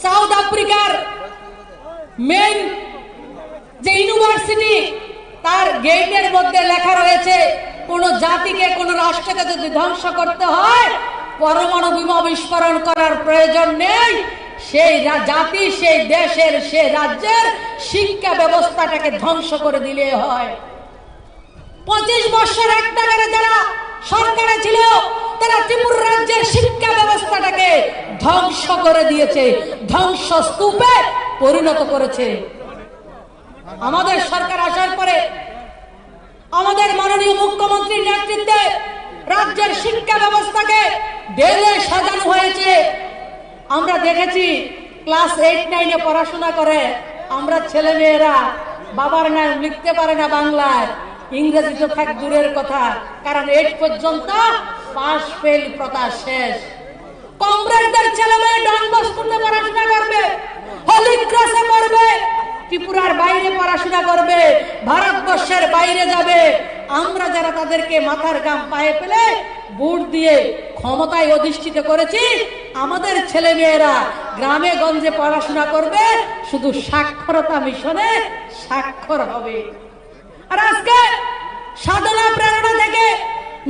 South আফ্রিকার main যে university তার গেটের মধ্যে লেখা রয়েছে কোন জাতিকে কোন রাষ্ট্রকে যদি ধ্বংস করতে হয় পরমাণু বোমা বিস্ফোরণ করার প্রয়োজন নেই, সেই জাতি সেই দেশের সেই রাজ্যের শিক্ষা ব্যবস্থাটাকে ধ্বংস করে দিলে হয়। 25 বছর একটা করে যারা সরকারে ছিল তারা ত্রিপুরা রাজ্যের শিক্ষা ব্যবস্থাটাকে ধ্বংস করে দিয়েছে, ধ্বংসস্তূপে পরিণত করেছে। আমাদের সরকার আসার পরে আমাদের মাননীয় মুখ্যমন্ত্রীর নেতৃত্বে রাজ্যের শিক্ষা ব্যবস্থাকে ঢেলে সাজানো হয়েছে। আমরা দেখেছি ক্লাস 8-9 পড়াশোনা করে আমরা ছেলে মেয়েরা বাবার নাম লিখতে পারে না বাংলায়, ইংরেজি তো থাক দূরের কথা, কারণ 8 পর্যন্ত পাস ফেল প্রথা শেষ। কংগ্রেসদের ছেলে মেয়ে ডন বস্কুতে পড়াশোনা করবে, হলি ক্রসে পড়বে, ত্রিপুরার বাইরে পড়াশোনা করবে, ভারতবর্ষের বাইরে যাবে। আমরা যারা তাদেরকে মাথার ঘাম পায়ে ফেলে ভোট দিয়ে ক্ষমতায় অধিষ্ঠিত করেছি, আমাদের ছেলে মেয়েরা গ্রামে গঞ্জে পড়াশোনা করবে, শুধু সাক্ষরতা মিশনে স্বাক্ষর হবে। আর আজকে সাধনা প্রেরণা থেকে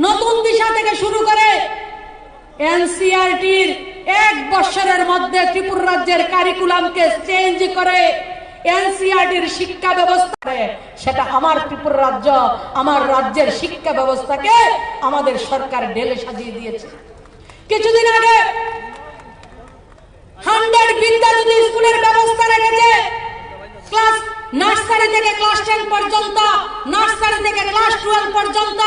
নতুন দিশা থেকে শুরু করে এনসিআরটির 1 বছরের মধ্যে ত্রিপুরা রাজ্যের কারিকুলামকে চেঞ্জ করে এনসিআরটির শিক্ষা ব্যবস্থা, সেটা আমার ত্রিপুরা রাজ্য আমার রাজ্যের শিক্ষা ব্যবস্থাকে আমাদের সরকার ঢেলে সাজিয়ে দিয়েছে। কিছুদিন আগে 100 বিদ্যাজ্যোতি স্কুলের ব্যবস্থা রেখেছে। ক্লাস নার্সারি থেকে ক্লাস 10 পর্যন্ত, নার্সারি থেকে ক্লাস 12 পর্যন্ত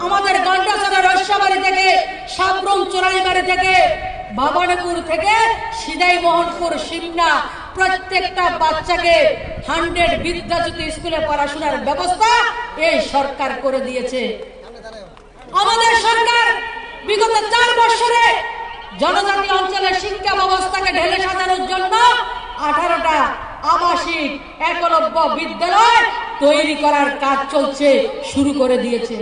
আমাদের গন্ডাছড়া রৈশাবাড়ি থেকে, সাবরুম চোরাইবাড়ি থেকে, ভবানীপুর থেকে সিদাই মোহনপুর সিমনা প্রত্যেকটা বাচ্চাকে 100 বিদ্যাজ্যোতি স্কুলে পড়াশোনার ব্যবস্থা এই সরকার করে দিয়েছে। আমাদের সরকার বিগত 4 বছরে জনজাতি অঞ্চলের শিক্ষা ব্যবস্থাকে ঢেলে সাজানোর জন্য 18টা আবাসিক একলব্য বিদ্যালয় তৈরি করার কাজ চলছে, শুরু করে দিয়েছে।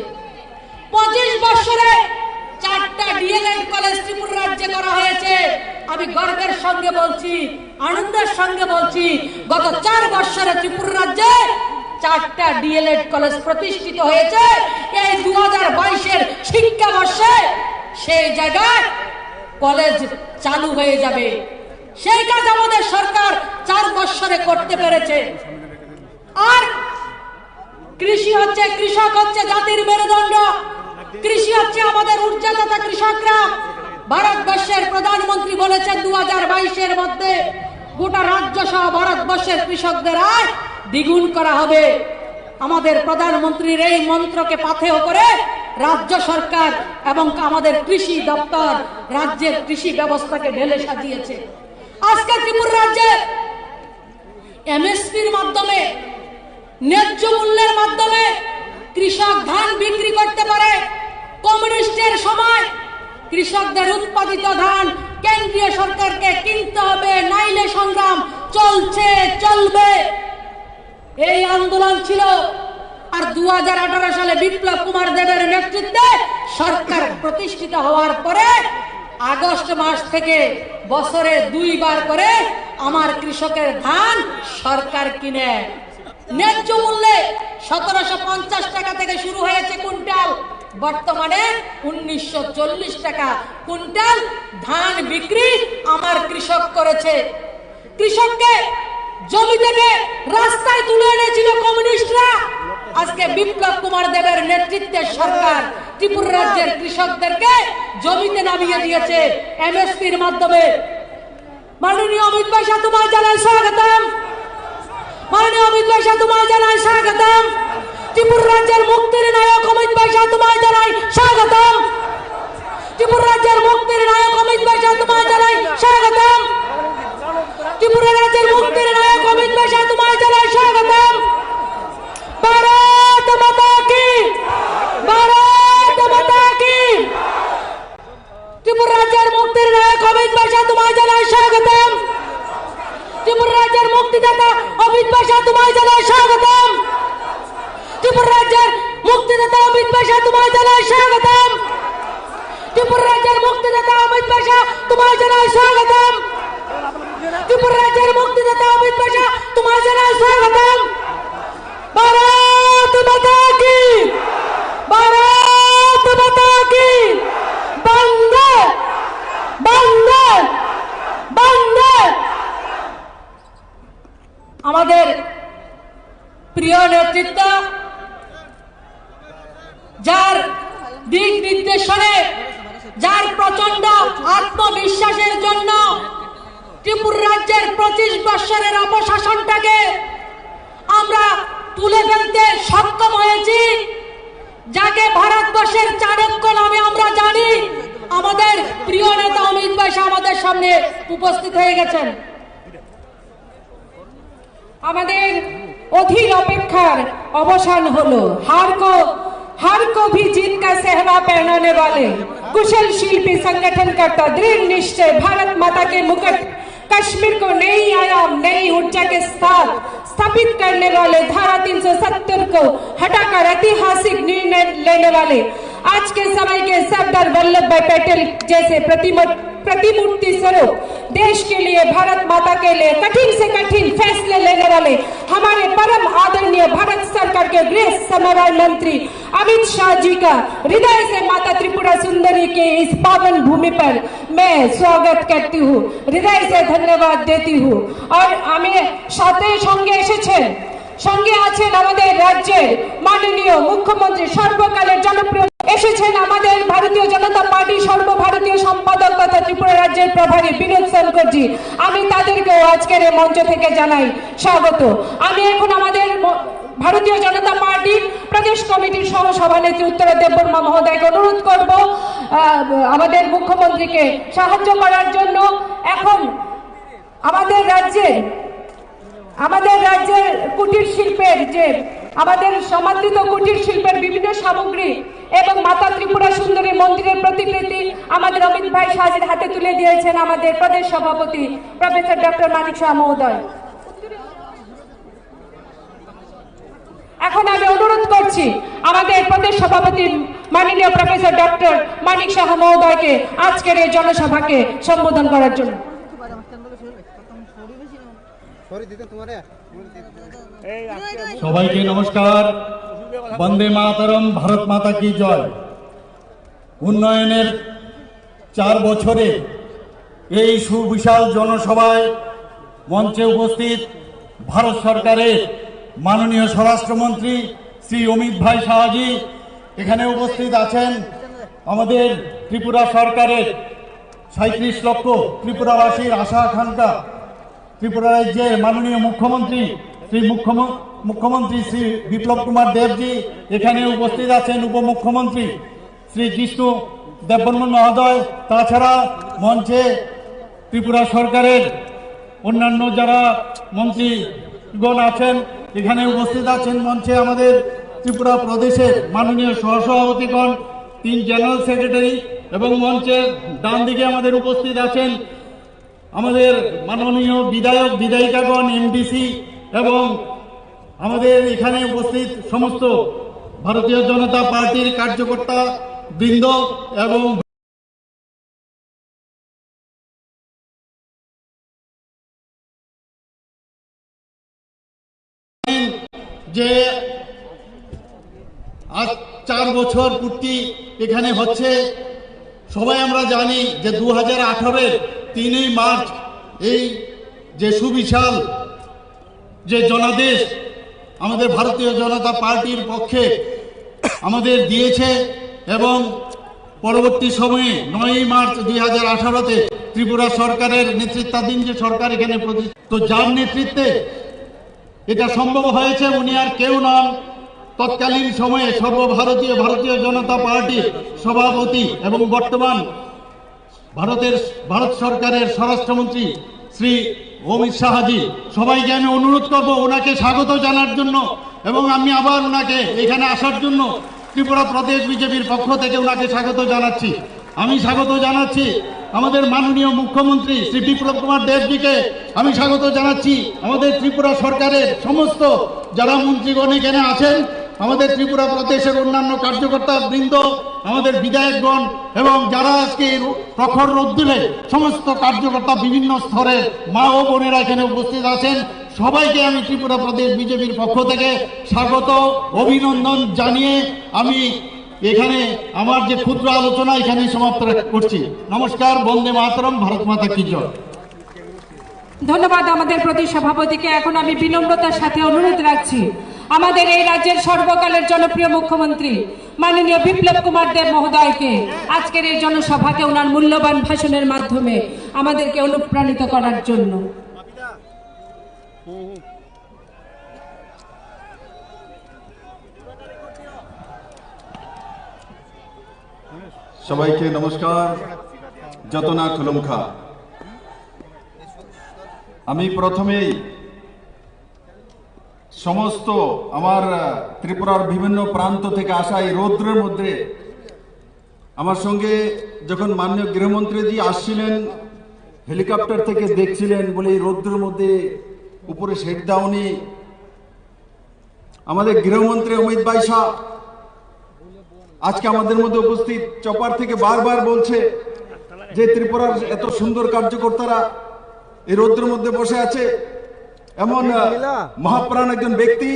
25 বছরে 4টা ডিএলএড কলেজ ত্রিপুরা রাজ্যে করা হয়েছে। আমি গর্বের সঙ্গে বলছি, আনন্দের সঙ্গে বলছি, গত 4 বছরে ত্রিপুরা রাজ্যে 4টা ডিএলএড কলেজ প্রতিষ্ঠিত হয়েছে। এই 2022-এর শিক্ষাবর্ষে সেই জায়গায় কলেজ চালু হয়ে যাবে। সেই কাজ আমাদের সরকার 4 বছরে করতে পেরেছে। আর কৃষি হচ্ছে, কৃষক হচ্ছে জাতির মেরুদণ্ড, কৃষি হচ্ছে আমাদের ঊর্জাদাতা কৃষকরা। ভারতবর্ষের প্রধানমন্ত্রী বলেছেন 2022-এর মধ্যে গোটা রাজ্য সহ ভারতবর্ষের কৃষকদের আয় দ্বিগুণ করা হবে। আমাদের প্রধানমন্ত্রীর এই মন্ত্রকে পাথেয় করে রাজ্য সরকার এবং আমাদের কৃষি দপ্তর রাজ্যের কৃষি ব্যবস্থাকে ঢেলে সাজিয়েছে। আজকে ত্রিপুরা রাজ্যে এমএসপির মাধ্যমে, ন্যায্য মূল্যের মাধ্যমে কৃষক ধান বিক্রি করতে পারে। কমিউনিস্টের সময় কৃষকদের উৎপাদিত ধান কেন্দ্রীয় সরকারকে কিনতে হবে, নাইলে সংগ্রাম চলছে, চলবে। এই আন্দোলন ছিল। আর 2018 সালে বিপ্লব কুমার দেবের নেতৃত্বে সরকার প্রতিষ্ঠিত হওয়ার পরে আগস্ট মাস থেকে বছরে 2 বার করে আমার কৃষকের ধান সরকার কিনে। ন্যায্য মূল্যে 1750 টাকা থেকে শুরু হয়েছে কুইন্টাল, বর্তমানে 1940 টাকা কুইন্টাল ধান বিক্রি আমার কৃষক করেছে। কৃষককে জমি থেকে রাস্তায় তুলে এনেছিল কমিউনিস্টরা। আজকে বিপ্লব কুমার দেবের নেতৃত্বে সরকার ত্রিপুরা রাজ্যের কৃষকদেরকে জমিতে নামিয়ে দিয়েছে এমএসপির মাধ্যমে। মাননীয় অমিত ভাই শাহ তোমায় জানাই স্বাগতম, মাননীয় অমিত ভাই শাহ তোমায় জানাই স্বাগতম। ত্রিপুরা রাজ্যের মুক্তির নায়ক অমিত ভাই শাহ তোমায় জানাই স্বাগতম। ত্রিপুরা রাজ্যের মুক্তির নায়ক অমিত ভাই শাহ তোমায় জানাই স্বাগতম। ত্রিপুরা রাজ্যের মুক্তির নায়ক অমিত ভাই শাহ তোমায় জানাই স্বাগতম। ভারত মাতা কি, ভারত মাতা কি। ত্রিপুরা রাজ্যের মুক্তির নায়ক অমিত ভাই শাহ তোমায় জানাই স্বাগতম। ত্রিপুরা রাজ্যের মুক্তিদাতা অমিত ভাই শাহ তোমায় জানাই স্বাগতম। ত্রিপুরা রাজ্যের মুক্তিদাতা অমিত ভাই শাহ তোমায় জানাই স্বাগতম। ত্রিপুরা রাজ্যের মুক্তিদাতা অমিত ভাই শাহ তোমায় জানাই স্বাগতম। त्रिपुरा राज्य मुक्तिदाता अमित भाई तुम्हारा जना स्वागतम। भारत माता की, भारत माता की, बंदे बंदे बंदे। আমাদের প্রিয় নেতৃত্ব যার দিক নির্দেশনে, যার প্রচন্ড আত্মবিশ্বাসের জন্য ত্রিপুরা রাজ্যের 25 বছরের অপশাসনটাকে আমরা তুলে ফেলতে সক্ষম হয়েছি, যাকে ভারতবর্ষের চাণক্য নামে আমরা জানি, আমাদের প্রিয় নেতা অমিত ভাই আমাদের সামনে উপস্থিত হয়ে গেছেন। আমাদের অধীর অপেক্ষার অবসান হলো। हार को भी जीत का सहरा पहनाने वाले कुशल शिल्पी संगठन करता दृढ़ निश्चय भारत माता के मुकुट कश्मीर को नई आयाम नई ऊर्जा के साथ स्थापित करने वाले धारा 370 को हटाकर ऐतिहासिक निर्णय लेने वाले आज के समय के सरदार वल्लभ भाई पटेल जैसे प्रतिमूर्ति स्वरूप देश के लिए, भारत माता के लिए कठिन से कठिन फैसले लेने वाले हमारे परम आदरणीय भारत सरकार के गृह समन्वय मंत्री अमित शाह जी का हृदय से माता त्रिपुरा सुंदरी के इस पावन भूमि पर मैं स्वागत करती हूँ, हृदय से धन्यवाद देती हूँ। और हमें साथे संगे এসেছেন, সঙ্গে আছেন আমাদের রাজ্যের মাননীয় মুখ্যমন্ত্রী, সর্বকালের জনপ্রিয় এসেছেন আমাদের ভারতীয় জনতা পার্টি সর্বভারতীয় সম্পাদক তথা ত্রিপুরা রাজ্যের প্রভারী বিনোদ শঙ্করজি। আমি তাদেরকেও আজকের এই মঞ্চ থেকে জানাই স্বাগত। আমি এখন আমাদের ভারতীয় জনতা পার্টির প্রদেশ কমিটির সহ সভানেত্রী উত্তরা দেববর্মা মহোদয়কে অনুরোধ করব আমাদের মুখ্যমন্ত্রীকে সাহায্য করার জন্য। এখন আমাদের রাজ্যের কুটির শিল্পের যে আমাদের সমাদৃত কুটির শিল্পের বিভিন্ন সামগ্রী এবং মাতা ত্রিপুরা সুন্দরী মন্দিরের প্রতিকৃতি আমাদের অমিত ভাই শাহজির হাতে তুলে দিয়েছেন আমাদের প্রদেশ সভাপতি প্রফেসর ডক্টর মানিক শাহ মহোদয়। এখন আমি অনুরোধ করছি আমাদের প্রদেশ সভাপতি মাননীয় প্রফেসর ডক্টর মানিক শাহ মহোদয়কে আজকের এই জনসভাকে সম্বোধন করার জন্য। সবাইকে নমস্কার। বন্দে মাতরম, ভারত মাতা কি জয়। উন্নয়নের 4 বছরে এই সুবিশাল জনসভায় মঞ্চে উপস্থিত ভারত সরকারের মাননীয় স্বরাষ্ট্রমন্ত্রী শ্রী অমিত ভাই শাহজি, এখানে উপস্থিত আছেন আমাদের ত্রিপুরা সরকারের 37 লক্ষ ত্রিপুরাবাসীর আশা আকাঙ্ক্ষা ত্রিপুরা রাজ্যের মাননীয় মুখ্যমন্ত্রী শ্রী বিপ্লব কুমার দেবজি, এখানে উপস্থিত আছেন উপমুখ্যমন্ত্রী শ্রী কৃষ্ণ দেববর্মন মহোদয়। তাছাড়া মঞ্চে ত্রিপুরা সরকারের অন্যান্য যারা মন্ত্রীগণ আছেন, এখানে উপস্থিত আছেন মঞ্চে আমাদের ত্রিপুরা প্রদেশের মাননীয় সহসভাপতিগণ, 3 জেনারেল সেক্রেটারি, এবং মঞ্চের ডান দিকে আমাদের উপস্থিত আছেন আমাদের মাননীয় বিধায়ক বিধায়িকাগণ, এমডিসি, এবং আমাদের এখানে উপস্থিত সমস্ত ভারতীয় জনতা পার্টির কার্যকর্তা বৃন্দ এবং যে আজ 4 বছর পূর্তি এখানে হচ্ছে। সবাই আমরা জানি যে 2018-এর 3 মার্চ এই যে সুবিশাল যে জনাদেশ আমাদের ভারতীয় জনতা পার্টির পক্ষে আমাদের দিয়েছে, এবং পরবর্তী সময়ে 9 মার্চ 2018-তে ত্রিপুরা সরকারের নেতৃত্বাধীন যে সরকার এখানে তো যার নেতৃত্বে এটা সম্ভব হয়েছে, উনি আর কেউ নন, তৎকালীন সময়ে ভারতীয় জনতা পার্টির সভাপতি এবং বর্তমান ভারত সরকারের স্বরাষ্ট্রমন্ত্রী শ্রী অমিত শাহজি। সবাইকে আমি অনুরোধ করব ওনাকে স্বাগত জানার জন্য, এবং আমি আবার ওনাকে এখানে আসার জন্য ত্রিপুরা প্রদেশ বিজেপির পক্ষ থেকে ওনাকে স্বাগত জানাচ্ছি। আমি স্বাগত জানাচ্ছি আমাদের মাননীয় মুখ্যমন্ত্রী শ্রী বিপ্লব কুমার দেবজিকে, আমি স্বাগত জানাচ্ছি আমাদের ত্রিপুরা সরকারের সমস্ত যারা মন্ত্রীগণ এখানে আছেন আমাদের ত্রিপুরা প্রদেশের অন্যান্য কার্যকর্তা বৃন্দ, আমাদের বিধায়কগণ এবং যারা আজকে প্রখর রোদ্দুরে সমস্ত কার্যকর্তা বিভিন্ন স্তরের মা ও বোনেরা এখানে উপস্থিত আছেন, সবাইকে আমি ত্রিপুরা প্রদেশ বিজেপির পক্ষ থেকে স্বাগত অভিনন্দন জানিয়ে আমি এখানে আমার যে ক্ষুদ্র আলোচনা এখানে সমাপ্ত করছি। নমস্কার, বন্দে মাতরম, ভারত মাতা কি জয়। ধন্যবাদ আমাদের প্রতি সভাপতিকে। এখন আমি বিনম্রতার সাথে অনুরোধ রাখছি আমাদের এই রাজ্যের সর্বকালের জনপ্রিয় মুখ্যমন্ত্রী মাননীয় বিপ্লব কুমার দেব মহোদয়কে আজকের এই জনসভাকে ওনার মূল্যবান ভাষণের মাধ্যমে আমাদেরকে অনুপ্রাণিত করার জন্য। সবাইকে নমস্কার। যতনা খুলুমখা। আমি প্রথমেই সমস্ত আমার ত্রিপুরার বিভিন্ন প্রান্ত থেকে আসা এই রৌদ্রের মধ্যে আমার সঙ্গে যখন মাননীয় গৃহমন্ত্রীজি আসছিলেন হেলিকপ্টার থেকে দেখছিলেন বলে এই রৌদ্রের মধ্যে উপরে শেড দাওনি, আমাদের গৃহমন্ত্রী অমিত ভাই শাহ আজকে আমাদের মধ্যে উপস্থিত চপার থেকে বারবার বলছে যে ত্রিপুরার এত সুন্দর কার্যকর্তারা এই রৌদ্রের মধ্যে বসে আছে। এমন মহাপ্রাণ একজন ব্যক্তি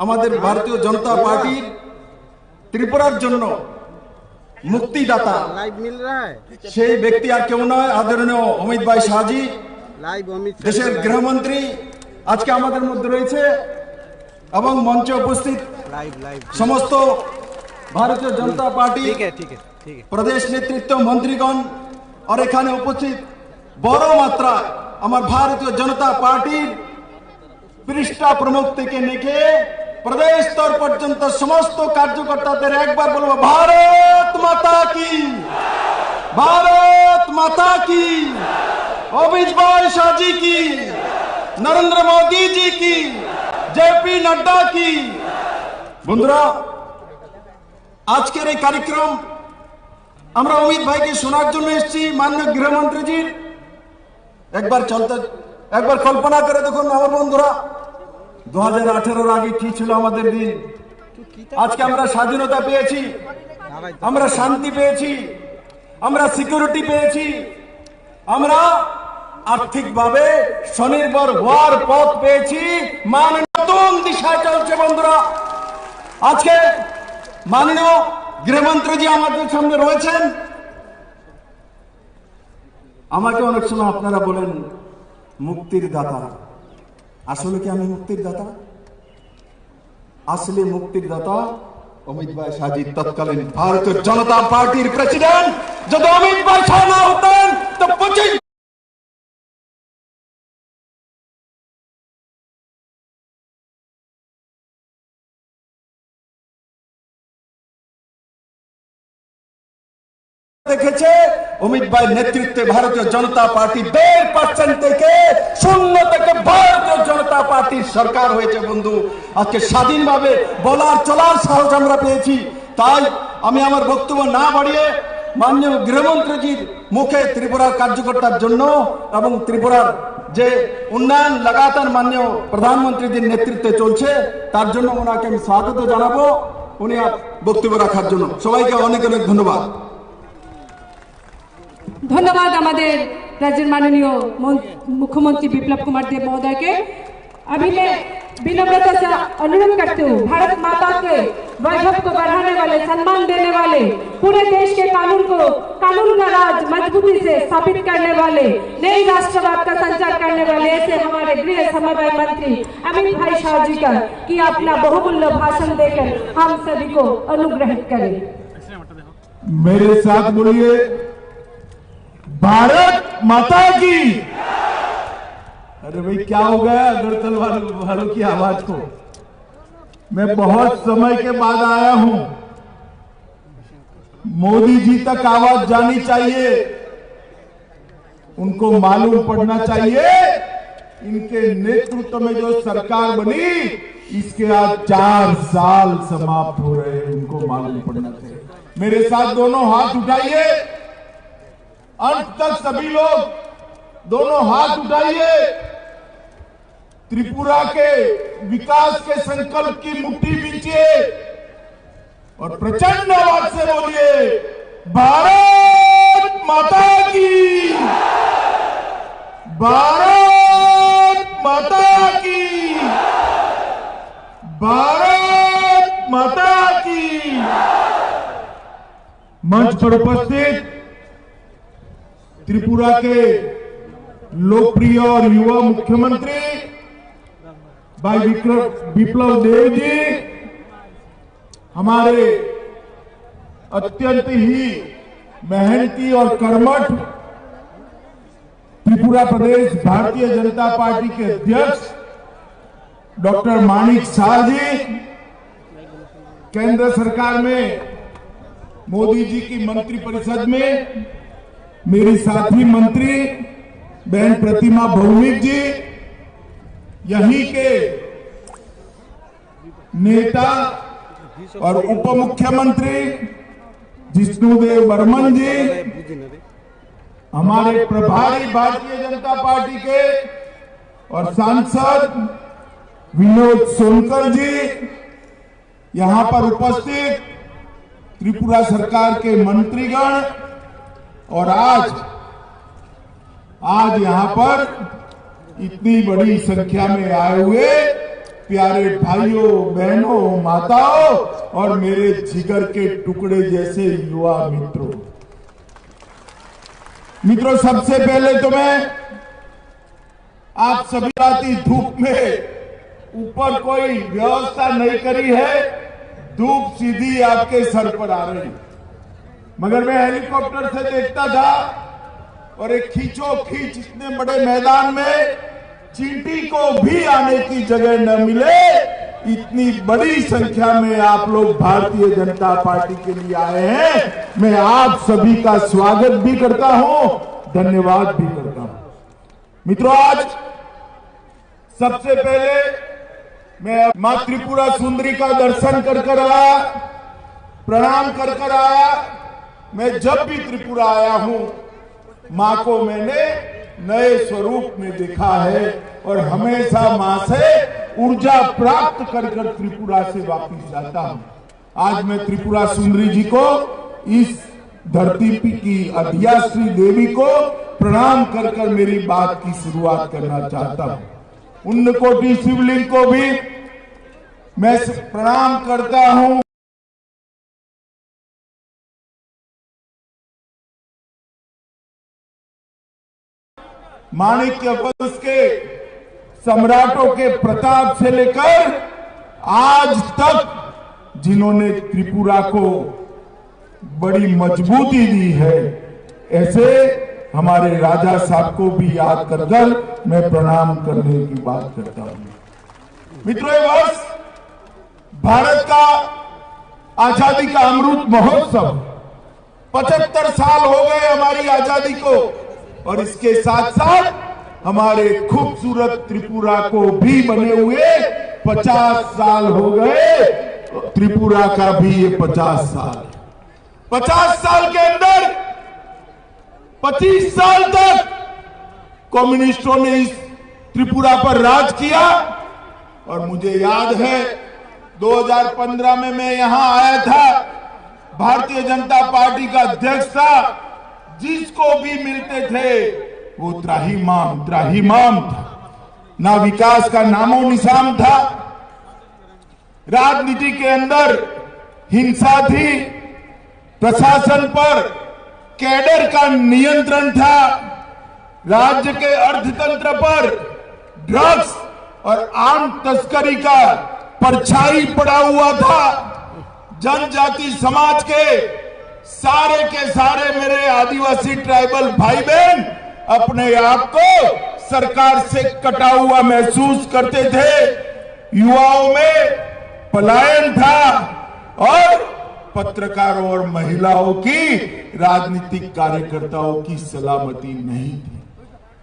আমাদের ভারতীয় জনতা পার্টির ত্রিপুরার জন্য মুক্তিদাতা, সেই ব্যক্তি আর কেউ নয়, আদরণীয় অমিত ভাই শাহজি, দেশের গৃহমন্ত্রী আজকে আমাদের মধ্যে রয়েছে এবং মঞ্চে উপস্থিত সমস্ত ভারতীয় জনতা পার্টি প্রদেশ নেতৃত্ব মন্ত্রীগণ আর এখানে উপস্থিত বড় মাত্রা আমার ভারতীয় জনতা পার্টির পৃষ্ঠা প্রমুখ থেকে নেকে প্রদেশ স্তর পর্যন্ত সমস্ত কার্যকর্তাদের একবার বলবো ভারত মাতা কি, ভারত মাতা কি, অমিত ভাই শাহজি কি, নরেন্দ্র মোদী জি কি, জেপি নড্ডা কি। বন্ধুরা, আজকের এই কার্যক্রম আমরা অমিত ভাইকে শোনার জন্য এসেছি। মাননীয় গৃহমন্ত্রীজির একবার কল্পনা করে দেখুন আমার বন্ধুরা, 2018 আগে কি ছিল আমাদের দিন। আজকে আমরা স্বাধীনতা পেয়েছি, আমরা শান্তি পেয়েছি, আমরা সিকিউরিটি পেয়েছি, আমরা আর্থিকভাবে স্বনির্ভর হওয়ার পথ পেয়েছি, মান নতুন দিশায় চলছে। বন্ধুরা, আজকে মাননীয় গৃহমন্ত্রীজি আমাদের সামনে রয়েছেন। আমাকে অনেক সময় আপনারা বলেন মুক্তির দাতা। আসলে কি আমি মুক্তির দাতা? আসলে মুক্তির দাতা অমিত ভাই শাহজি, তৎকালীন ভারতীয় জনতা পার্টির প্রেসিডেন্ট। যদি অমিত ভাই শাহ না হতেন তো 25 দেখেছে অমিত ভাই নেতৃত্বে ভারতীয় জনতা পার্টি 1.5% থেকে 0 থেকে ভারতীয় জনতা পার্টির সরকার হয়েছে। বন্ধু, আজকে স্বাধীনভাবে বলার চলার সাহস আমরা পেয়েছি। তাই আমি আমার বক্তব্য না বাড়িয়ে মাননীয় গৃহমন্ত্রীজির মুখে ত্রিপুরার কার্যকর্তার জন্য এবং ত্রিপুরার যে উন্নয়ন লাগাতার মাননীয় প্রধানমন্ত্রীজির নেতৃত্বে চলছে তার জন্য ওনাকে আমি স্বাগত জানাবো উনি বক্তব্য রাখার জন্য। সবাইকে অনেক অনেক ধন্যবাদ। ধন্যবাদ আমাদের রাজ্যের মাননীয় मुख्यमंत्री बिप्लब कुमार देव महोदय के। अभी मैं विनम्रता से अनुरोध करती हूँ, भारत माता के वैभव को बढ़ाने वाले, सम्मान देने वाले, पूरे देश के कानून का राज मजबूती से स्थापित करने वाले, नई राष्ट्रवाद का संचार करने वाले ऐसे हमारे गृह समन्वय मंत्री अमित भाई शाह जी का कि अपना बहुमूल्य भाषण देकर हम सभी को अनुग्रहित करें। मेरे साथ बोलिए भारत माता की। अरे भाई क्या हो गया अगरतल वालों की आवाज को? मैं बहुत समय के बाद आया हूं। मोदी जी तक आवाज जानी चाहिए, उनको मालूम पड़ना चाहिए इनके नेतृत्व में जो सरकार बनी इसके आज 4 साल समाप्त हो रहे हैं, उनको मालूम पड़ना चाहिए। मेरे साथ दोनों हाथ उठाइए, अंत तक सभी लोग दोनों हाथ उठाइए। त्रिपुरा के विकास के संकल्प की मुट्ठी भी खींचिए और प्रचंड आवाज से बोलिए, भारत माता की, भारत माता की, भारत माता की। मंच पर उपस्थित त्रिपुरा के लोकप्रिय और युवा मुख्यमंत्री भाई विप्लव देव जी, हमारे अत्यंत ही मेहनती और कर्मठ त्रिपुरा प्रदेश भारतीय जनता पार्टी के अध्यक्ष डॉक्टर माणिक शाह जी, केंद्र सरकार में मोदी जी की मंत्रिपरिषद में मेरी साथी मंत्री बहन प्रतिमा भौमिक जी, यहीं के नेता और उप मुख्यमंत्री जिष्णुदेव बर्मन जी, हमारे प्रभारी भारतीय जनता पार्टी के और सांसद विनोद सोनकर जी, यहां पर उपस्थित त्रिपुरा सरकार के मंत्रीगण और आज यहां पर इतनी बड़ी संख्या में आए हुए प्यारे भाइयों, बहनों, माताओं और मेरे जिगर के टुकड़े जैसे युवा मित्रों, सबसे पहले तो मैं आप सभी राती धूप में ऊपर कोई व्यवस्था नहीं करी है, धूप सीधी आपके सर पर आ रही, मगर मैं हेलीकॉप्टर से देखता था और एक खींचो खींच इतने बड़े मैदान में चींटी को भी आने की जगह न मिले, इतनी बड़ी संख्या में आप लोग भारतीय जनता पार्टी के लिए आए हैं। मैं आप सभी का स्वागत भी करता हूं, धन्यवाद भी करता हूं। मित्रों, आज सबसे पहले मैं मां त्रिपुरा सुंदरी का दर्शन कर आया, प्रणाम कर आया। मैं जब भी त्रिपुरा आया हूं, मां को मैंने नए स्वरूप में देखा है और हमेशा मां से ऊर्जा प्राप्त कर त्रिपुरा से वापस जाता हूं। आज मैं त्रिपुरा सुंदरी जी को, इस धरती की अधियाश्री देवी को प्रणाम कर मेरी बात की शुरुआत करना चाहता हूं। उन्नकोटि शिवलिंग को भी मैं प्रणाम करता हूं। माणिक्य वंश के सम्राटों के प्रताप से लेकर आज तक जिन्होंने त्रिपुरा को बड़ी मजबूती दी है, ऐसे हमारे राजा साहब को भी याद कर मैं प्रणाम करने की बात करता हूं। मित्रों, ये वर्ष भारत का आजादी का अमृत महोत्सव, 75 साल हो गए हमारी आजादी को, और इसके साथ साथ हमारे खूबसूरत त्रिपुरा को भी बने हुए 50 साल हो गए। त्रिपुरा का भी ये 50 साल के अंदर 25 साल तक कम्युनिस्टों ने इस त्रिपुरा पर राज किया। और मुझे याद है 2015 में मैं यहां आया था, भारतीय जनता पार्टी का अध्यक्ष था, जिसको भी मिलते थे वो त्राहिमाम था, ना विकास का नामो निशान था। राजनीति के अंदर हिंसा थी, प्रशासन पर कैडर का नियंत्रण था, राज्य के अर्थतंत्र पर ड्रग्स और आम तस्करी का परछाई पड़ा हुआ था। जनजाति समाज के सारे मेरे आदिवासी ट्राइबल भाई बहन अपने आप को सरकार से कटा हुआ महसूस करते थे। युवाओं में पलायन था और पत्रकारों और महिलाओं की, राजनीतिक कार्यकर्ताओं की सलामती नहीं थी।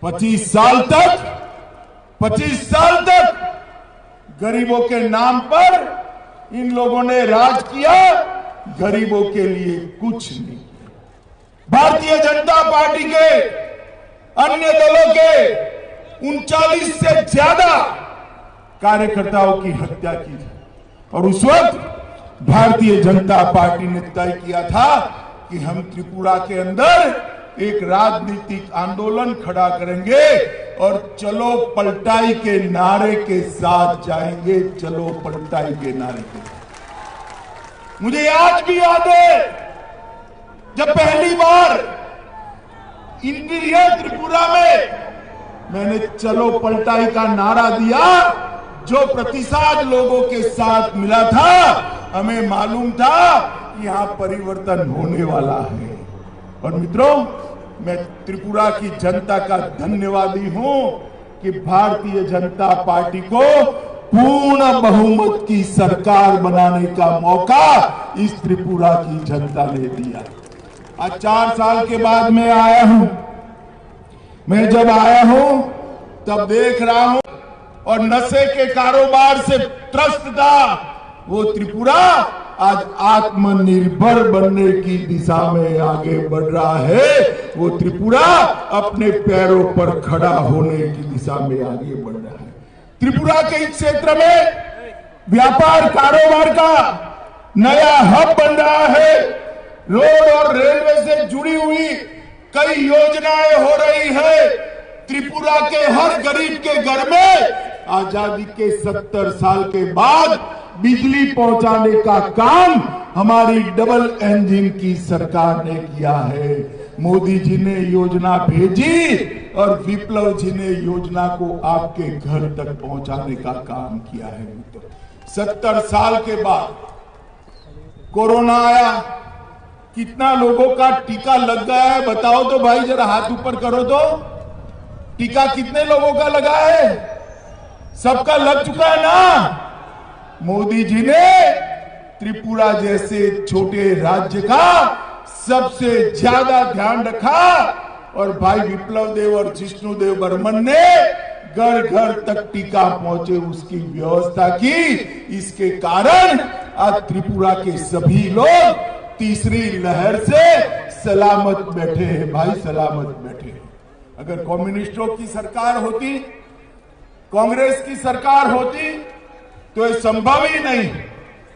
25 साल तक गरीबों के नाम पर इन लोगों ने राज किया, गरीबों के लिए कुछ नहीं। भारतीय जनता पार्टी के अन्य दलों के 39 से ज्यादा कार्यकर्ताओं की हत्या की। और उस वक्त भारतीय जनता पार्टी ने तय किया था कि हम त्रिपुरा के अंदर एक राजनीतिक आंदोलन खड़ा करेंगे और चलो पलटाई के नारे के साथ जाएंगे। चलो पलटाई के नारे के साथ। मुझे आज भी याद है जब पहली बार इंटीरियर त्रिपुरा में मैंने चलो पलटाई का नारा दिया, जो प्रतिसाद लोगों के साथ मिला था, हमें मालूम था कि यहां परिवर्तन होने वाला है। और मित्रों, मैं त्रिपुरा की जनता का धन्यवादी हूं कि भारतीय जनता पार्टी को पूर्ण बहुमत की सरकार बनाने का मौका इस त्रिपुरा की जनता ने दिया। आज 4 साल के बाद मैं आया हूं। मैं जब आया हूं तब देख रहा हूं और नशे के कारोबार से त्रस्त था वो त्रिपुरा आज आत्मनिर्भर बनने की दिशा में आगे बढ़ रहा है। वो त्रिपुरा अपने पैरों पर खड़ा होने की दिशा में आगे बढ़ रहा है। त्रिपुरा के इस क्षेत्र में व्यापार कारोबार का नया हब बन रहा है। रोड और रेलवे से जुड़ी हुई कई योजनाएं हो रही है। त्रिपुरा के हर गरीब के घर में आजादी के 70 साल के बाद बिजली पहुंचाने का काम हमारी डबल इंजन की सरकार ने किया है। मोदी जी ने योजना भेजी और विप्लव जी ने योजना को आपके घर तक पहुंचाने का काम किया है। 70 साल के बाद कोरोना आया, कितना लोगों का टीका लग गया है बताओ तो भाई, जरा हाथ ऊपर करो तो। टीका कितने लोगों का लगा है? सबका लग चुका है ना। मोदी जी ने त्रिपुरा जैसे छोटे राज्य का सबसे ज्यादा ध्यान रखा और भाई विप्लव देव और जिष्णुदेव बर्मन ने घर घर तक टीका पहुंचे उसकी व्यवस्था की। इसके कारण आज त्रिपुरा के सभी लोग तीसरी लहर से सलामत बैठे हैं भाई, सलामत बैठे हैं। अगर कम्युनिस्टों की सरकार होती, कांग्रेस की सरकार होती तो ये संभव ही नहीं।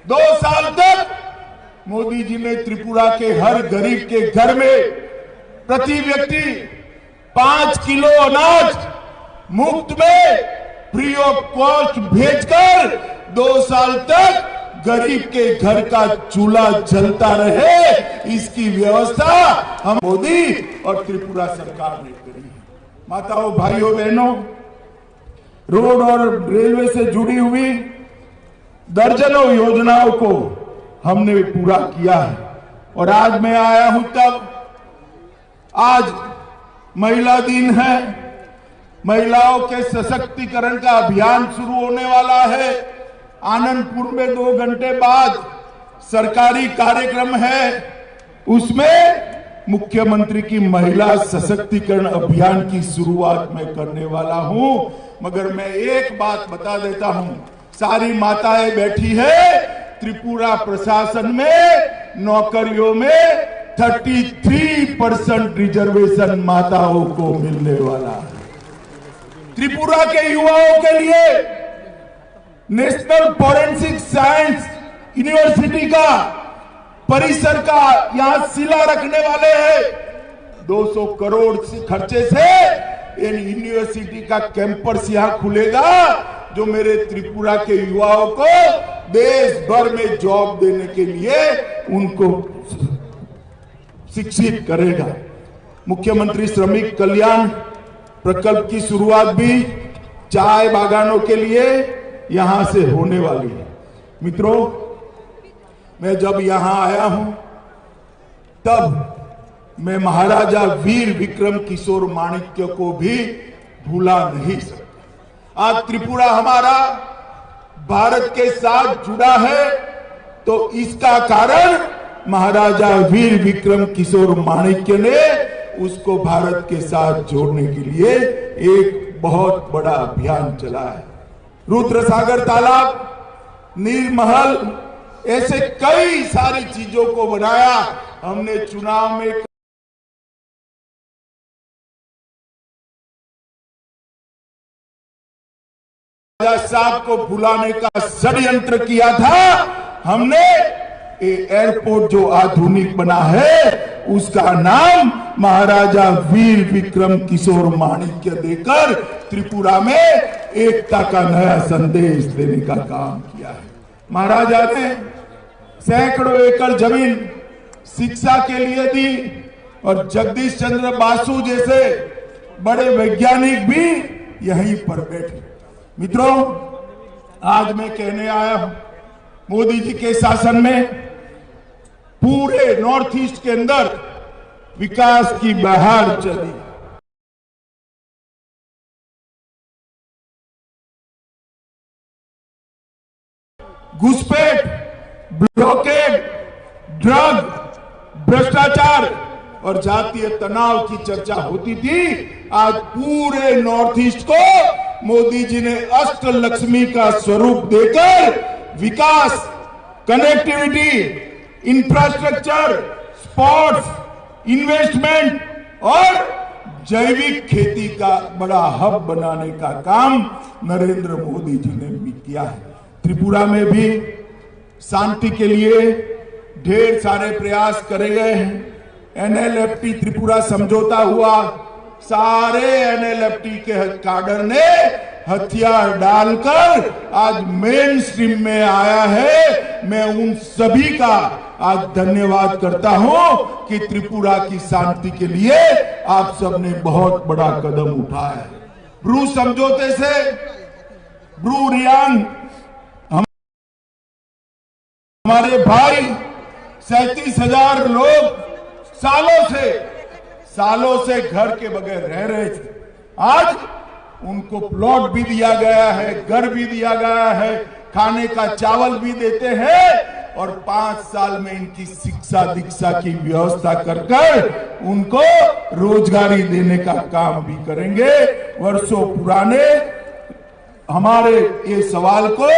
2 साल तक मोदी जी ने त्रिपुरा के हर गरीब के घर में प्रति व्यक्ति 5 किलो अनाज मुफ्त में फ्री ऑफ कॉस्ट भेजकर 2 साल तक गरीब के घर का चूल्हा जलता रहे, इसकी व्यवस्था हम मोदी और त्रिपुरा सरकार ने करी है। माताओं, भाइयों, बहनों, रोड और रेलवे से जुड़ी हुई दर्जनों योजनाओं को हमने पूरा किया है। और आज मैं आया हूं तब, आज महिला दिन है, महिलाओं के सशक्तिकरण का अभियान शुरू होने वाला है। आनंदपुर में 2 घंटे बाद सरकारी कार्यक्रम है, उसमें मुख्यमंत्री की महिला सशक्तिकरण अभियान की शुरुआत मैं करने वाला हूं। मगर मैं एक बात बता देता हूं, सारी माताएं बैठी है, त्रिपुरा प्रशासन में नौकरियों में 33% रिजर्वेशन माताओं को मिलने वाला है। त्रिपुरा के युवाओं के लिए नेशनल फोरेंसिक साइंस यूनिवर्सिटी का परिसर का यहां शिला रखने वाले हैं। 200 करोड़ खर्चे से यूनिवर्सिटी का कैंपस यहां खुलेगा, जो मेरे त्रिपुरा के युवाओं को देश भर में जॉब देने के लिए उनको शिक्षित करेगा। मुख्यमंत्री श्रमिक कल्याण प्रकल्प की शुरुआत भी चाय बागानों के लिए यहां से होने वाली है। मित्रों, मैं जब यहां आया हूं तब मैं महाराजा वीर विक्रम किशोर माणिक्य को भी भूला नहीं सकता। आज त्रिपुरा हमारा भारत के साथ जुड़ा है तो इसका कारण महाराजा वीर विक्रम किशोर माणिक्य ने उसको भारत के साथ जोड़ने के लिए एक बहुत बड़ा अभियान चलाया है। रुद्रसागर तालाब, नीरमहल, ऐसे कई सारी चीजों को बनाया हमने। चुनाव में साहब को बुलाने का षड्यंत्र किया था। हमने एयरपोर्ट जो आधुनिक बना है उसका नाम महाराजा वीर विक्रम किशोर माणिक्य देकर त्रिपुरा में एकता का नया संदेश देने का काम किया है। महाराजा ने सैकड़ों एकड़ जमीन शिक्षा के लिए दी और जगदीश चंद्र बासु जैसे बड़े वैज्ञानिक भी यहीं पर बैठे। मित्रों, आज मैं कहने आया हूं, मोदी जी के शासन में पूरे नॉर्थ ईस्ट के अंदर विकास की बहार चली। घुसपैठ, ब्लॉकेड, ड्रग, भ्रष्टाचार और जातीय तनाव की चर्चा होती थी। आज पूरे नॉर्थ ईस्ट को मोदी जी ने अष्ट लक्ष्मी का स्वरूप देकर विकास, कनेक्टिविटी, इंफ्रास्ट्रक्चर, स्पोर्ट्स, इन्वेस्टमेंट और जैविक खेती का बड़ा हब बनाने का काम नरेंद्र मोदी जी ने भी किया है। त्रिपुरा में भी शांति के लिए ढेर सारे प्रयास करे गए हैं। एनएलएफटी त्रिपुरा समझौता हुआ, सारे एनएलएफटी के काडर ने हथियार डालकर आज मेन स्ट्रीम में आया है। मैं उन सभी का आज धन्यवाद करता हूं कि त्रिपुरा की शांति के लिए आप सबने बहुत बड़ा कदम उठाया है। ब्रू समझौते से ब्रू रियांग हमारे भाई 37,000 लोग सालों से घर के बगैर रह रहे थे। आज उनको प्लॉट भी दिया गया है, घर भी दिया गया है, खाने का चावल भी देते हैं और 5 साल में इनकी शिक्षा दीक्षा की व्यवस्था कर उनको रोजगारी देने का काम भी करेंगे। वर्षों पुराने हमारे ये सवाल को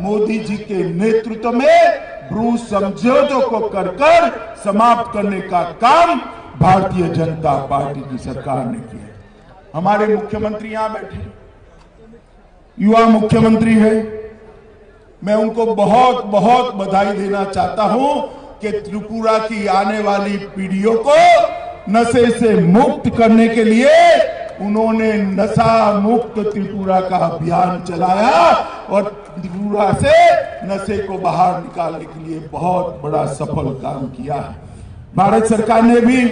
मोदी जी के नेतृत्व में ब्रू समझौतों को कर समाप्त करने का काम भारतीय जनता पार्टी की सरकार ने किया। हमारे मुख्यमंत्री यहां बैठे, युवा मुख्यमंत्री है, मैं उनको बहुत बहुत बधाई देना चाहता हूं कि त्रिपुरा की आने वाली पीढ़ियों को नशे से मुक्त करने के लिए उन्होंने नशा मुक्त त्रिपुरा का अभियान चलाया और त्रिपुरा से नशे को बाहर निकालने के लिए बहुत बड़ा सफल काम किया है। भारत सरकार ने भी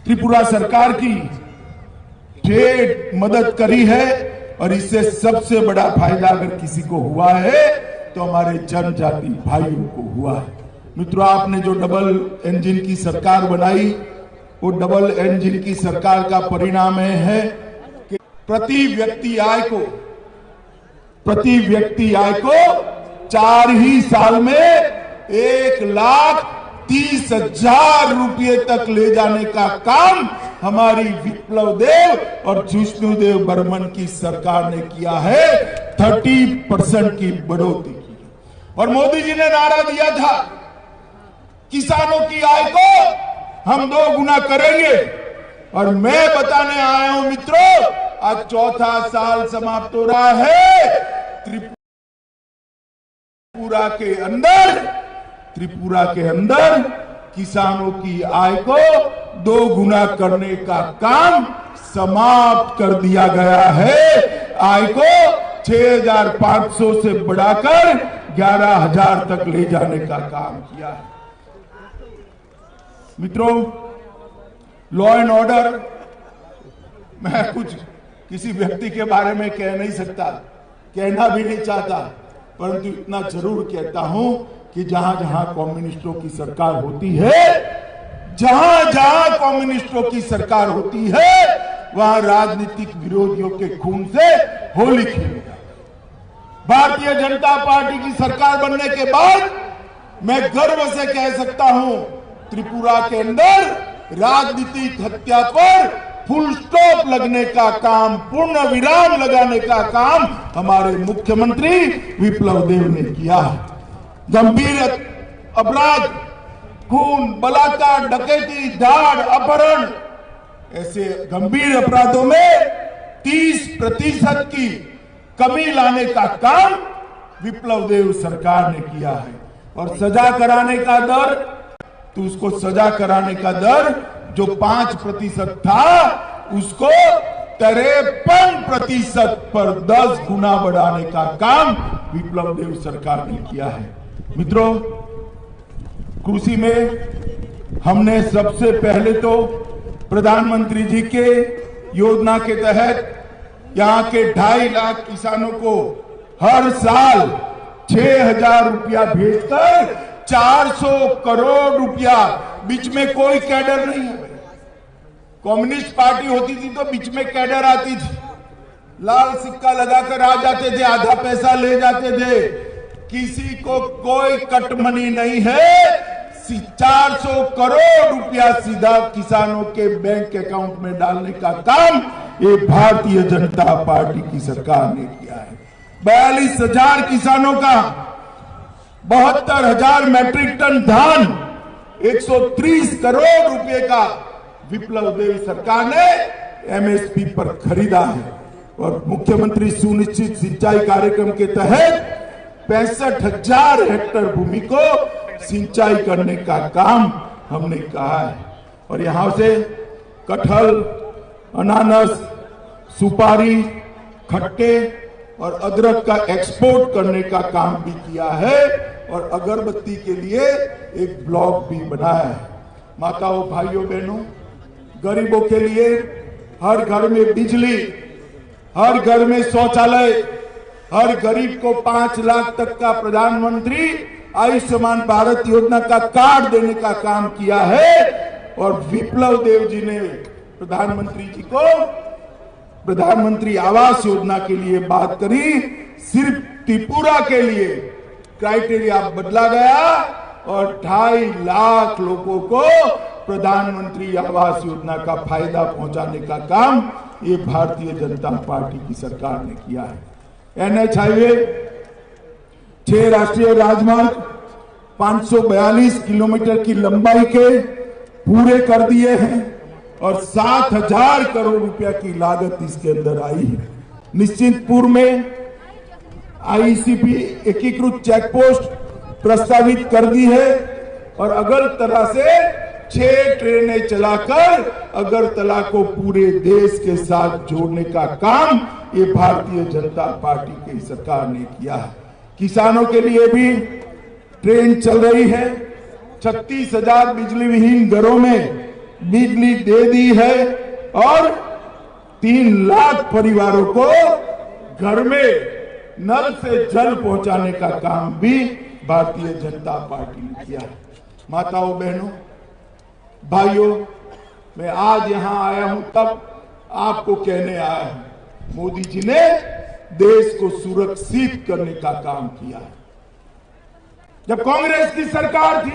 त्रिपुरा सरकार की ढेर मदद करी है और इससे सबसे बड़ा फायदा अगर किसी को हुआ है तो हमारे जनजाति भाइयों को हुआ है। मित्रों, आपने जो डबल इंजन की सरकार बनाई, वो डबल इंजन की सरकार का परिणाम है कि प्रति व्यक्ति आय को 4 ही साल में 1,30,000 रुपये तक ले जाने का काम हमारी विप्लव देव और जिष्णुदेव बर्मन की सरकार ने किया है। 30% की बढ़ोतरी की और मोदी जी ने नारा दिया था किसानों की आय को हम 2 गुना करेंगे और मैं बताने आया हूं मित्रों, आज 4था साल समाप्त हो रहा है। त्रिपुरा के अंदर किसानों की आय को 2 गुना करने का काम समाप्त कर दिया गया है। आय को 6,500 से बढ़ाकर 11,000 तक ले जाने का काम किया है। मित्रों, लॉ एंड ऑर्डर, मैं कुछ किसी व्यक्ति के बारे में कह नहीं सकता, कहना भी नहीं चाहता, परंतु इतना जरूर कहता हूं कि जहां जहां कम्युनिस्टों की सरकार होती है, जहां कम्युनिस्टों की सरकार होती है, वहां राजनीतिक विरोधियों के खून से होली खेली जाती है। भारतीय जनता पार्टी की सरकार बनने के बाद मैं गर्व से कह सकता हूं, त्रिपुरा के अंदर राजनीतिक हत्या पर फुल स्टॉप लगने का काम, पूर्ण विराम लगाने का काम हमारे मुख्यमंत्री विप्लव देव ने किया है। गंभीर अपराध, खून, बलात्कार, डकैती, दाड़, अपहरण, ऐसे गंभीर अपराधों में 30% की कमी लाने का काम विप्लव देव सरकार ने किया है। और सजा कराने का दर, तो उसको सजा कराने का दर जो 5% था उसको 53% पर 10 गुना बढ़ाने का काम विप्लव देव सरकार ने किया है। मित्रों, कृषि में हमने सबसे पहले तो प्रधानमंत्री जी के योजना के तहत यहाँ के 2.5 लाख किसानों को हर साल 6,000 रुपया भेजकर 400 करोड़ रुपया, बीच में कोई कैडर नहीं है। कम्युनिस्ट पार्टी होती थी तो बीच में कैडर आती थी, लाल सिक्का लगाकर आ जाते थे, आधा पैसा ले जाते थे। किसी को कोई कटमनी नहीं है। 400 करोड़ रुपया सीधा किसानों के बैंक अकाउंट में डालने का काम ये भारतीय जनता पार्टी की सरकार ने किया है। 42,000 किसानों का 72,000 मैट्रिक टन धान 130 करोड़ रुपए का विप्लव देव सरकार ने एमएसपी पर खरीदा है। और मुख्यमंत्री सुनिश्चित सिंचाई कार्यक्रम के तहत 65,000 हेक्टेयर भूमि को सिंचाई करने का काम हमने कहा है। और यहां से कटहल, अनानास, सुपारी, खट्टे और अदरक का एक्सपोर्ट करने का काम भी किया है। और अगरबत्ती के लिए एक ब्लॉक भी बनाया है। माताओं, भाइयों, बहनों, गरीबों के लिए हर घर में बिजली, हर घर में शौचालय, हर गरीब को 5 लाख तक का प्रधानमंत्री आयुष्मान भारत योजना का कार्ड देने का काम किया है। और विप्लव देव जी ने प्रधानमंत्री जी को प्रधानमंत्री आवास योजना के लिए बात करी। सिर्फ त्रिपुरा के लिए क्राइटेरिया बदला गया और 2.5 लाख लोगों को प्रधानमंत्री आवास योजना का फायदा पहुंचाने का काम ये भारतीय जनता पार्टी की सरकार ने किया है। NH हाईवे, 6 राष्ट्रीय राजमार्ग 542 किलोमीटर की लंबाई के पूरे कर दिए हैं और 7,000 करोड़ रुपया की लागत इसके अंदर आई है। निश्चिंतपुर में आईसीपी एकीकृत चेक पोस्ट प्रस्तावित कर दी है और अगरतला से 6 ट्रेनें चलाकर अगरतला को पूरे देश के साथ जोड़ने का काम ये भारतीय जनता पार्टी की सरकार ने किया है। किसानों के लिए भी ट्रेन चल रही है। 36,000 बिजली विहीन घरों में बिजली दे दी है और 3 लाख परिवारों को घर में नल से जल पहुंचाने का काम भी भारतीय जनता पार्टी ने किया है। माताओं, बहनों, भाइयों, मैं आज यहां आया हूं तब आपको कहने आया हूं, मोदी जी ने देश को सुरक्षित करने का काम किया है। जब कांग्रेस की सरकार थी,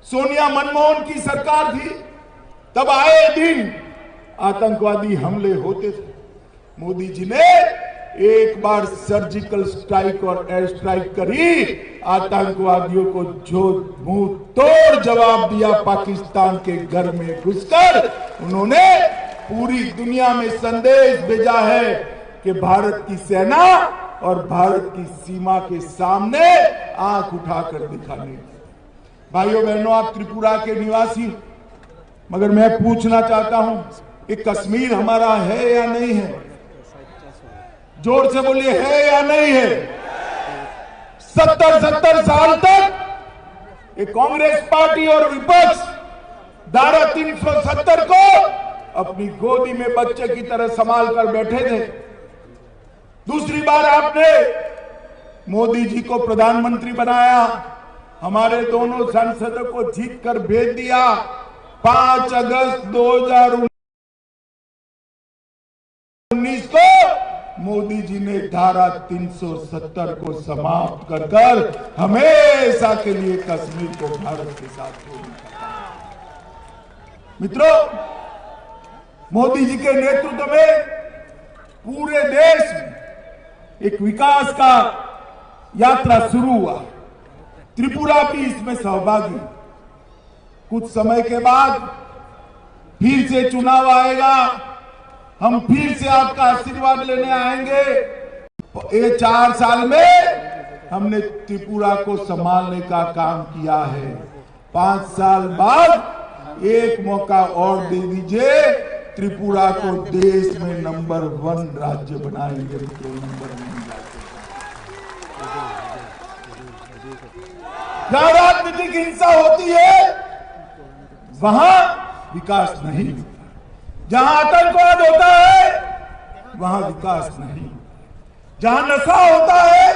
सोनिया मनमोहन की सरकार थी, तब आए दिन आतंकवादी हमले होते थे। मोदी जी ने एक बार सर्जिकल स्ट्राइक और एयर स्ट्राइक करी, आतंकवादियों को जो मुंह तोड़ जवाब दिया। पाकिस्तान के घर में घुसकर उन्होंने पूरी दुनिया में संदेश भेजा है कि भारत की सेना और भारत की सीमा के सामने आंख उठाकर दिखाने। भाइयों बहनों, आप त्रिपुरा के निवासी हो, मगर मैं पूछना चाहता हूं कि कश्मीर हमारा है या नहीं है? जोर से बोलिए, है या नहीं है? 70 साल तक ये कांग्रेस पार्टी और विपक्ष धारा 370 को अपनी गोदी में बच्चे की तरह संभाल कर बैठे थे। दूसरी बार आपने मोदी जी को प्रधानमंत्री बनाया, हमारे दोनों सांसदों को जीत कर भेज दिया। 5 अगस्त 2019 को मोदी जी ने धारा 370 को समाप्त कर हमेशा के लिए कश्मीर को भारत के साथ जोड़ने का। मित्रों, मोदी जी के नेतृत्व में पूरे देश में एक विकास का यात्रा शुरू हुआ। त्रिपुरा भी इसमें सहभागी। कुछ समय के बाद फिर से चुनाव आएगा, हम फिर से आपका आशीर्वाद लेने आएंगे ये 4 साल में हमने त्रिपुरा को संभालने का काम किया है। 5 साल बाद एक मौका और दे दीजिए, त्रिपुरा को देश में नंबर 1 राज्य बनाएंगे। नंबर 1 राज्य। जहां राजनीतिक हिंसा होती है वहां विकास नहीं होता, जहां आतंकवाद होता है वहां विकास नहीं, जहां नशा होता है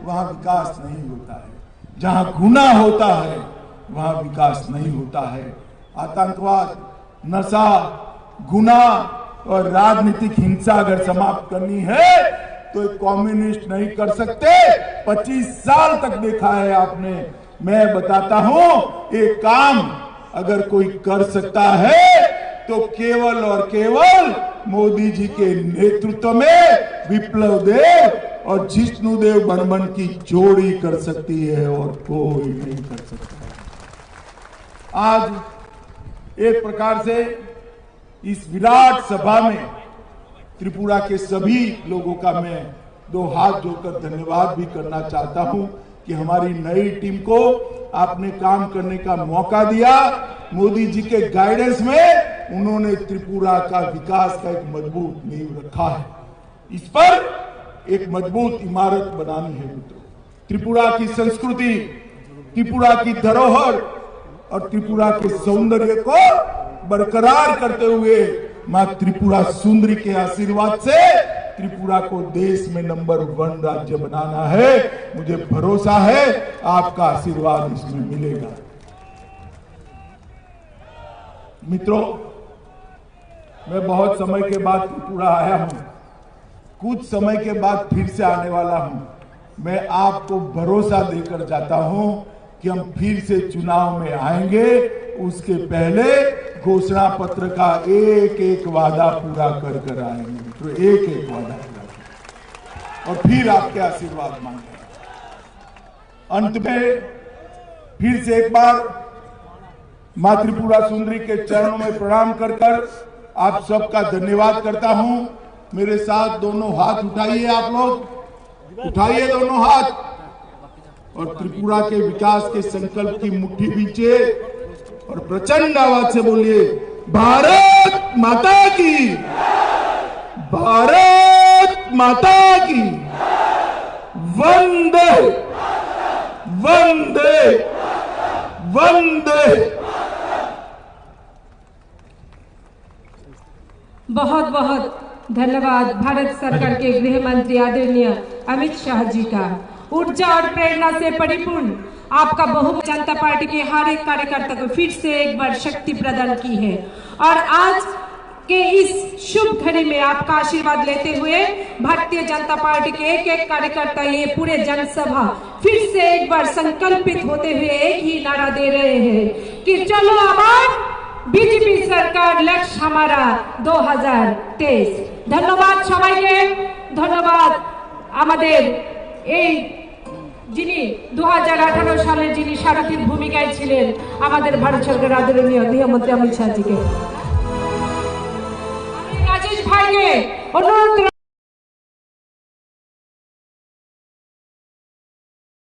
वहां विकास नहीं होता है, जहां गुनाह होता है वहां विकास नहीं होता है। आतंकवाद, नशा, गुनाह और राजनीतिक हिंसा अगर समाप्त करनी है तो एक कम्युनिस्ट नहीं कर सकते। 25 साल तक देखा है आपने। मैं बताता हूं, एक काम अगर कोई कर सकता है तो केवल और केवल मोदी जी के नेतृत्व में विप्लव देव और जिष्णुदेव बर्मन की जोड़ी कर सकती है और कोई नहीं कर सकता। आज एक प्रकार से इस विराट सभा में त्रिपुरा के सभी लोगों का मैं 2 हाथ जोड़कर धन्यवाद भी करना चाहता हूं कि हमारी नई टीम को आपने काम करने का मौका दिया। मोदी जी के गाइडेंस में उन्होंने त्रिपुरा का विकास का एक मजबूत नींव रखा है। इस पर एक मजबूत इमारत बनानी है मित्रों। त्रिपुरा की संस्कृति, त्रिपुरा की धरोहर और त्रिपुरा के सौंदर्य को बरकरार करते हुए मां त्रिपुरा सुंदरी के आशीर्वाद से त्रिपुरा को देश में नंबर 1 राज्य बनाना है। मुझे भरोसा है आपका आशीर्वाद इसमें मिलेगा। मित्रों, मैं बहुत समय के बाद त्रिपुरा आया हूं, कुछ समय के बाद फिर से आने वाला हूं। मैं आपको भरोसा देकर जाता हूं कि हम फिर से चुनाव में आएंगे। उसके पहले घोषणा पत्र का एक वादा पूरा कर आएंगे मित्रों, एक वादा पूरा कर, और फिर आपके आशीर्वाद मांगेंगे। अंत में फिर से एक बार मां त्रिपुरा सुंदरी के चरणों में प्रणाम कर आप सबका धन्यवाद करता हूं। मेरे साथ दोनों हाथ उठाइए, आप लोग उठाइए दोनों हाथ और त्रिपुरा के विकास के संकल्प की मुट्ठी बीचे और प्रचंड आवाज से बोलिए, भारत माता की, भारत माता की, वंदे वंदे वंदे। बहुत बहुत धन्यवाद भारत सरकार के गृह मंत्री आदरणीय अमित शाह जी का। ऊर्जा और प्रेरणा से परिपूर्ण आपका बहुजन जनता पार्टी के हर एक कार्यकर्ता को फिर से एक बार शक्ति प्रदान की है। और आज के इस शुभ घड़ी में आपका आशीर्वाद लेते हुए भारतीय जनता पार्टी के एक कार्यकर्ता ये पूरे जनसभा फिर से एक बार संकल्पित होते हुए एक ही नारा दे रहे हैं कि चलो आबाद बीजेपी सरकार, लक्ष्य हमारा 2023। धन्यवाद सबाइके, धन्यवाद আমাদের এই যিনি 2018 সালে যিনি সারথীর ভূমিকায় ছিলেন আমাদের ভারত সরকার আদরণীয় গৃহমন্ত্রী অমিত শাহজিকে। রাজেশ ভাইকে অনুরোধ